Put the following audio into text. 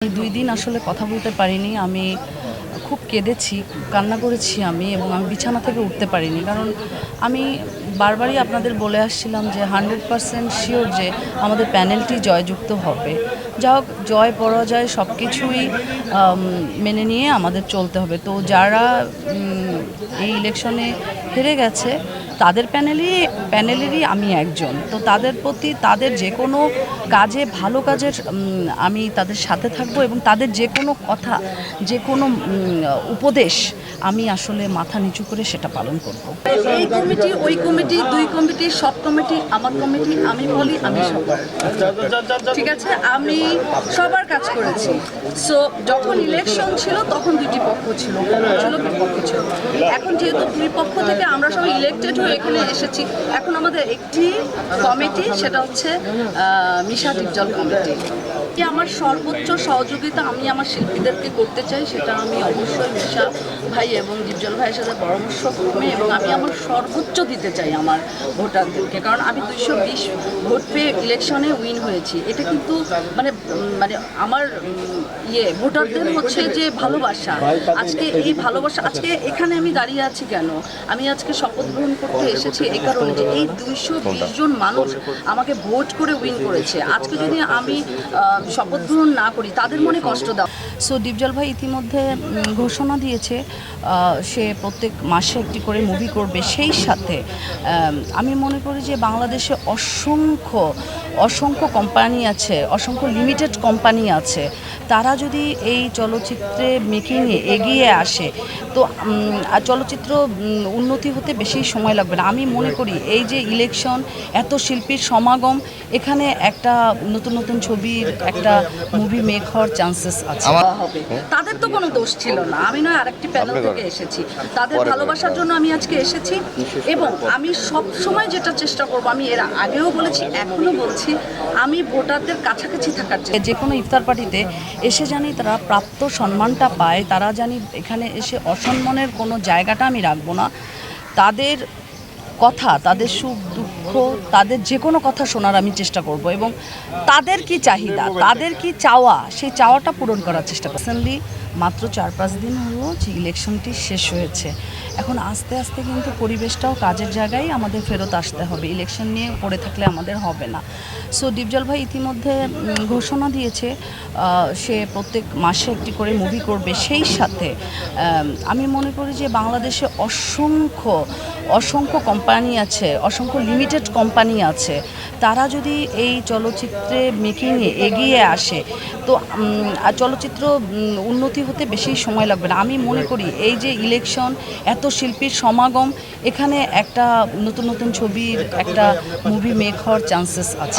এই ২ দিন আসলে কথা বলতে পারিনি। আমি খুব কেঁদেছি, কান্না করেছি আমি এবং আমি বিছানা থেকে উঠতে পারিনি। কারণ আমি বারবারই আপনাদের বলে আসছিলাম যে 100% শিওর যে আমাদের প্যানেলটি জয়যুক্ত হবে। যা হোক, জয় পরাজয় সব কিছুই মেনে নিয়ে আমাদের চলতে হবে। তো যারা এই ইলেকশনে হেরে গেছে তাদের প্যানেলেরই আমি একজন। তো তাদের প্রতি তাদের যে কোনো কাজে ভালো কাজের আমি তাদের সাথে থাকব এবং তাদের যে কোনো কথা যে কোনো উপদেশ আমি আসলে মাথা নিচু করে সেটা পালন করব। এই কমিটি, ওই কমিটি, ২ কমিটি, সব কমিটি, আমার কমিটি, আমি বলি আমি সবার। ঠিক আছে, আমি সবার কাজ করেছি। সো যখন ইলেকশন ছিল তখন ২টি পক্ষ ছিল, বিপক্ষ ছিল। এখন যেহেতু ২ পক্ষ থেকে আমরা সবাই ইলেক্টেড হয়ে এখানে এসেছি, এখন আমাদের একটি কমিটি, সেটা হচ্ছে মিশা ডিপজল কমিটি। আমার সর্বোচ্চ সহযোগিতা আমি আমার শিল্পীদেরকে করতে চাই, সেটা আমি অবশ্যই মিশা ভাই এবং ডিপজল ভাইয়ের সাথে পরামর্শক্রমে, এবং আমি আমার সর্বোচ্চ দিতে চাই আমার ভোটারদেরকে। কারণ আমি ২২০ ভোট পেয়ে ইলেকশনে উইন হয়েছি। এটা কিন্তু মানে মানে আমার ভোটারদের হচ্ছে যে ভালোবাসা। আজকে এই ভালোবাসা, আজকে এখানে আমি দাঁড়িয়ে আছি কেন? আমি আজকে শপথ গ্রহণ করতে এসেছি এই কারণে যে এই ২২০ জন মানুষ আমাকে ভোট করে উইন করেছে। আজকে যদি আমি শপথ গ্রহণ না করি তাদের মনে কষ্ট দাও। সো ডিপজল ভাই ইতিমধ্যে ঘোষণা দিয়েছে সে প্রত্যেক মাসে একটি করে মুভি করবে। সেই সাথে আমি মনে করি যে বাংলাদেশে অসংখ্য কোম্পানি আছে, অসংখ্য লিমিটেড কোম্পানি আছে। তারা যদি এই চলচ্চিত্রে মেকিংয়ে এগিয়ে আসে তো চলচ্চিত্র উন্নতি হতে বেশি সময় লাগবে না। আমি মনে করি এই যে ইলেকশন, এত শিল্পীর সমাগম, এখানে একটা নতুন ছবির একটা মুভি মেক হওয়ার চান্সেস আছে। তাদের তো কোনো দোষ ছিল না, আমি নয় আরেকটি প্যানেল থেকে এসেছি। তাদের ভালোবাসার জন্য আমি আজকে এসেছি এবং আমি সব সময় যেটা চেষ্টা করব, আমি এর আগেও বলেছি, এখনও বলছি, আমি ভোটারদের কাছাকাছি থাকার যে কোনো ইফতার পার্টিতে এসে জানি তারা প্রাপ্ত সম্মানটা পায়, তারা জানি এখানে এসে অসম্মানের কোনো জায়গাটা আমি রাখবো না। তাদের কথা, তাদের সুখ দুঃখ, তাদের যে কোনো কথা শোনার আমি চেষ্টা করব এবং তাদের কি চাহিদা, তাদের কি চাওয়া, সেই চাওয়াটা পূরণ করার চেষ্টা করব। রিসেন্টলি মাত্র ৪-৫ দিন হলো যে ইলেকশনটি শেষ হয়েছে। এখন আস্তে আস্তে কিন্তু পরিবেশটাও কাজের জায়গায় আমাদের ফেরত আসতে হবে। ইলেকশন নিয়ে পড়ে থাকলে আমাদের হবে না। সো ডিপজল ভাই ইতিমধ্যে ঘোষণা দিয়েছে সে প্রত্যেক মাসে একটি করে মুভি করবে। সেই সাথে আমি মনে করি যে বাংলাদেশে অসংখ্য কোম্পানি আছে, অসংখ্য লিমিটেড কোম্পানি আছে। তারা যদি এই চলচ্চিত্রে মেকিংয়ে এগিয়ে আসে তো চলচ্চিত্র উন্নতি হতে বেশি সময় লাগবে না। আমি মনে করি এই যে ইলেকশন, এত শিল্পীর সমাগম, এখানে একটা নতুন ছবির একটা মুভি মেক হওয়ার চান্সেস আছে।